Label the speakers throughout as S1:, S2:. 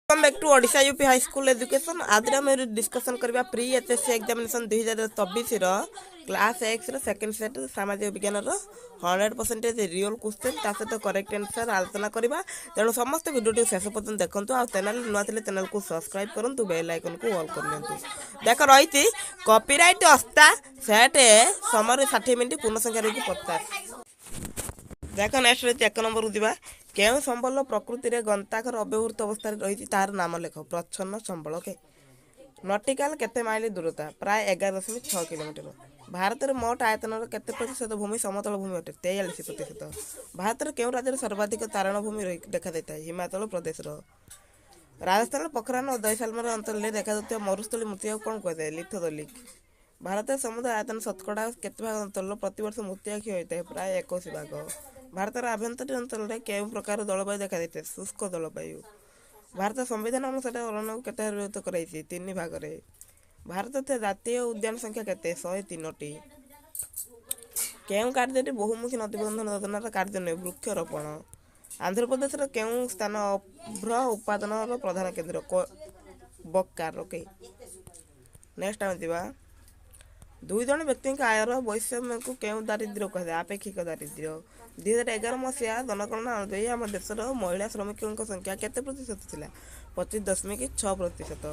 S1: Welcome back to Odisha UP high school education. आज आम discussion करबा pre HSC examination 2024 class X second set सामाजिक विज्ञान 100% रियल क्वेश्चन ता सहित करेक्ट आंसर आलोचना करबा। तेणु समस्त वीडियो शेष पर्यंत देखंतु आ चैनल नुआ थिले चैनल को सब्सक्राइब करंतु बेल आइकन को ऑल कर लेंतु। देख रही कॉपीराइट अस्ता सेट समय 60 मिनिट पूर्ण संख्या रही 50। देख नेक्स्ट रही 1 नंबर दिवा केउं संबल प्रकृति रे गंताकर अव्यवहृत अवस्था रही तार नाम लेख। प्रच्छन्न संबल। ओके नटिकाल केते माइल दूरता प्राय 11.6 किलोमीटर। भारत में मोट आयतन केते प्रतिशत भूमि समतल भूमि अटे 43%। भारत में केउं राज्य सर्वाधिक तारण भूमि देखा देता है हिमाचल प्रदेश। राजस्थान पोखरान और जैसलमेर अंचल में देखा मरुस्थली मृत्यु कौन कहते लिथोदलिक। भारत समुद्र आयतन शतकड़ा केते भाग अंचल प्रतिवर्ष मृत्यु होता है प्राय 21 भाग। भारत आभ्यंतरीण अंचल में केउं प्रकार जलवायु देखा देते शुष्क जलवायु। भारत संविधान अनुसार अरण्य केते विभक्त कराई 3 भाग रे। भारत जातीय उद्यान संख्या केते 103टी। केउं कार्य बहुमुखी नदीबंधन योजनार कार्य नहीं वृक्षरोपण। आंध्र प्रदेश केउं स्थान अभ्र उत्पादन प्रधान केन्द्र बक्कार। ओके नेक्स्ट आम दिवा दुई जन व्यक्ति आयर वैषम्य को केउं दारिद्र्य कहे आपेक्षिक दारिद्र्य। 2011 मसीहा जनगणना अनुजाई आम देशर महिला श्रमिकों संख्या केते प्रतिशत थिला 25.6%।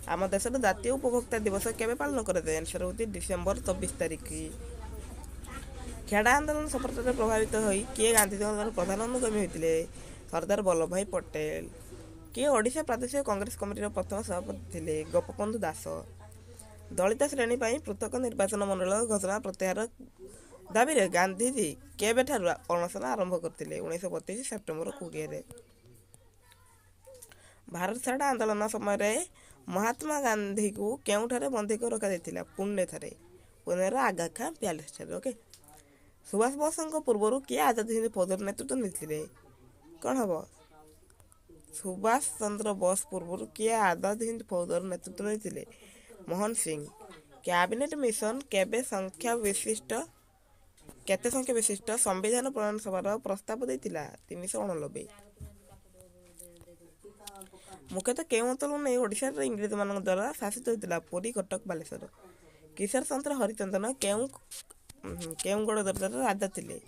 S1: आम देशर जातीय उपभोक्ता दिवस केबे पालन कराए आंसर होती डिसेम्बर 24 तारिख। खेड़ा आंदोलन सफलता प्रभावित होई किए गांधी आंदोलन प्रधान अनुगामी होते सरदार वल्लभ भाई पटेल। किए ओडिशा प्रादेशिक कांग्रेस कमिटी प्रथम सभापति थे गोपबंधु दास। दलित श्रेणी पृथक निर्वाचन मंडल घोषणा प्रत्याहार दाबी रे गांधीजी केबे ठारू अनशन आरंभ करथिले 1932 सेप्टेम्बर 20 भारत छाड़ आंदोलन समय महात्मा गांधी को केउठारे बंदी कर रखा जाइथिला पुणे थारे पुणेर आगा खां प्यालेस ठारे। ओके सुभाष बोस पूर्व किए आजाद हिंद फौजर नेतृत्व नहीं कौन हम सुभाष चंद्र बोस पूर्व किए आजाद हिंद फौजर नेतृत्व नहीं मोहन सिंह। कैबिनेट मिशन केबे केते संख्या विशिष्ट संविधान प्रणायन सभार प्रस्ताव देता 389। मुख्यतः केउं अंचल नहीं ओडिशा इंग्रेज मान द्वारा शासित होता पुरी कटक बालेश्वर। किशोर चंद्र हरिचंदन केउंगड़ दरबार राजा थे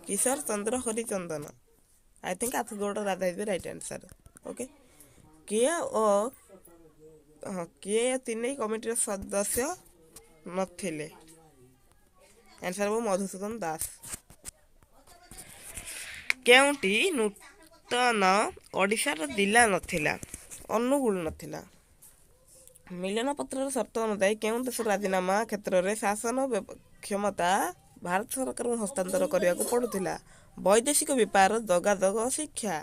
S1: किशोर चंद्र हरिचंदन आई थिंक आठगढ़ राजा है राइट आंसर। ओके किए तीन कमिटी सदस्य नथिले आंसर वो मधुसूदन दास। केउंटी नूतन ओडिशार जिला नथिला अनुगुल नथिला। मिलन पत्र शर्त अनुसार केउं देश राजीनामा क्षेत्र में शासन क्षमता भारत सरकार को हस्तांतर करने को पड़ुथिला वैदेशिक व्यापार जोगाजोग शिक्षा।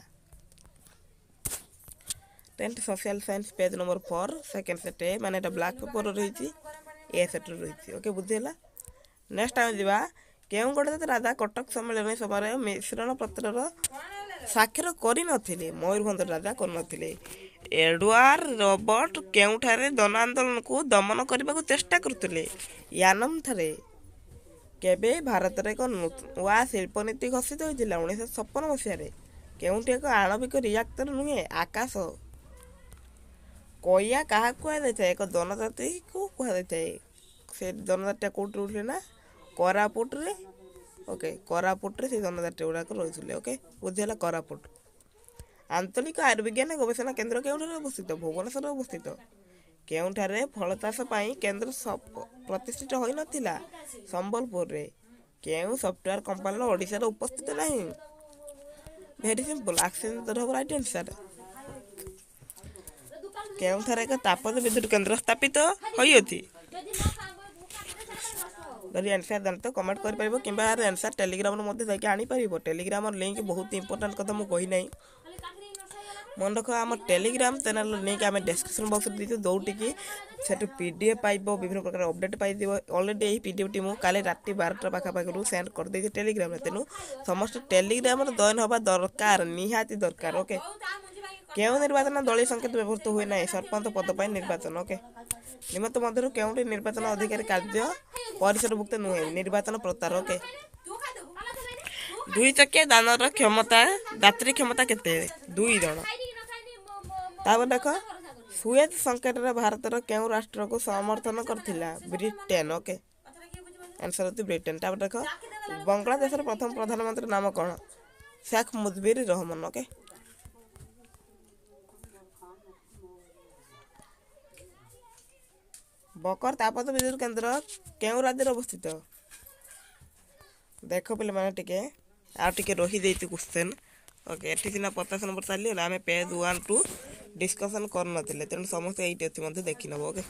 S1: 10th social science page number 4 second set माने ब्लैक पेपर रही ए सेट रही। ओके बुझेला नेक्स्ट आम जा केउं गोटे राजा कटक सम्मेलन समय मिश्रण पत्र स्वाक्षर कर मयूरभंज राजा कर एडवार्ड रॉबर्ट केउठारे जन आंदोलन को दमन करने को चेष्टा करते यानम ठारे केबे भारत में एक नुआ शिल्पनीति घोषित होता 1956 मसीह केउठी एक आणविक रिएक्टर नुहे आकाश कोया क्या कहुए एक जनजाति को कहुए से जनजाति कौट रोले ना कोरापुट रे। ओके कोरापुट रे से जनजाति गुड़ाक रही। ओके बुझेगा कोरापुट आंचलिक आयुर्विज्ञान गवेषणा केन्द्र केउठारे अवस्थित भुवनेश्वर अवस्थित। केउठारे फल चाष केन्द्र प्रतिष्ठित हो नथिला संबलपुर रे। केउं सॉफ्टवेयर कंपनी ओडिशा रे उपस्थित नहीं very simple oxygen right answer. केउठारे एक तापज विद्युत केन्द्र स्थापित होइछि यदि आंसर जानते कमेंट कर कि आंसर टेलीग्राम जाके आनीपर। टेलीग्राम लिंक बहुत इंपोर्टाट कथा मुझे कही ना मन रख आम टेलीग्राम चैनल लिंक आम डिस्क्रिप्शन बॉक्स दीजिए जोटिकी से पीडीएफ पाइब विभिन्न प्रकार अपडेट पाई अलरेडी यही पीडीएफ टी मुझे काले राति 12टा पाखापाखि सेंड कर देती टेलीग्राम तेणु समस्त टेलीग्राम जॉइन हवा दरकार निहाती दरकार। ओके केउं निर्वाचन दलीय संकेत व्यवहृत हुए ना सरपंच पद पर निर्वाचन। ओके निमित्त मध्य केउंटी निर्वाचन अधिकारी कार्य परिसरभुक्त नुहे निर्वाचन प्रचार। ओके दुई चकिया दानर क्षमता यात्री क्षमता केते 2 जण तापर देख सुएज संकट भारतर केउ राष्ट्र को समर्थन करथिला ब्रिटेन ओके आंसर होती ब्रिटेन। तापर देख बांग्लादेश प्रथम प्रधानमंत्री नाम कौन शेख मुजीबुर रहमान ओके। बकर तापत विद्युत केन्द्र केउ राज्य अवस्थित देख पे मैंने टिके आगे रही देती क्वेश्चन ओके एटी सीना 50 नंबर चली आम पेज 1 2 डिस्कसन कर नथिले तेणु समस्त ये अच्छी देखी नब ओके।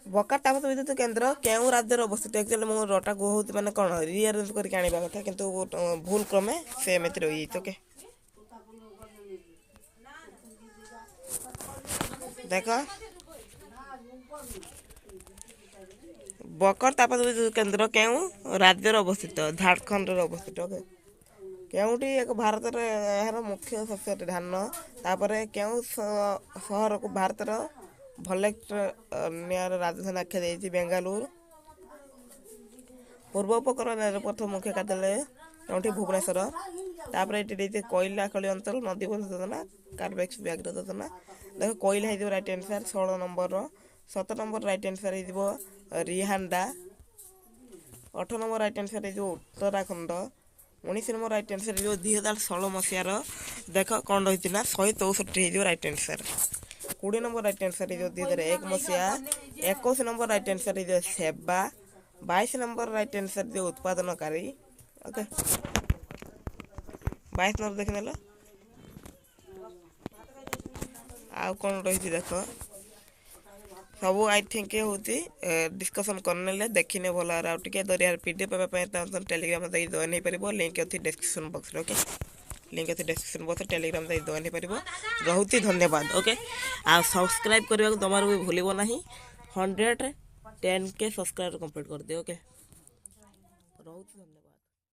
S1: बकर तापत विद्युत केन्द्र केउ राज्य अवस्थित एक्चुअली मो रटा बहुत माने कौन रिअरेंज करके आनिबा कथा किंतु भूल क्रमे से एमती रही ओके। देख बकर तापत विद्युत केन्द्र केउ राज्य अवस्थित झारखंड अवस्थित ओके। केउटी एक भारत यार मुख्य शस्य धान तापर केउ सहर को भारतर भलेक्टर राजधानी आख्या जाइए बेंगालुरु। पूर्व उपकरण रेलपथ मुख्य कार्यालय केउटी भुवनेश्वर। तापर ये कोयला खली अंचल नदी बंध योजना कार्बेक्स व्याघ्र योजना देख कोयला हो right answer 16 number 17 number right answer हो रिहांडा 8 नंबर राइट आंसर हो उत्तराखंड 19 नंबर राइट आंसर हो 2016 मसीहार देख कौन रही 164 हो right answer 20 number right answer हो 2001 मसीहा 21 नंबर राइट आंसर हो सेवा 22 नंबर राइट आंसर हो उत्पादनकारी ओके 22 नंबर देखने आउ कौन रही देख सब आई थिंक होती डिस्कसन करने देखने भल आगे दरिया पीडीएफ टेलीग्राम जॉइन हो पार लिंक अच्छी डिस्क्रिप्शन बॉक्स ओके लिंक अच्छी डिस्क्रिप्शन बॉक्स टेलीग्राम जॉइन हो पार रोचे धन्यवाद ओके। आ सब्सक्राइब करने को तुम भी भूल ना 110K सब्सक्राइब कंप्लीट कर दिए ओके रोचे धन्यवाद।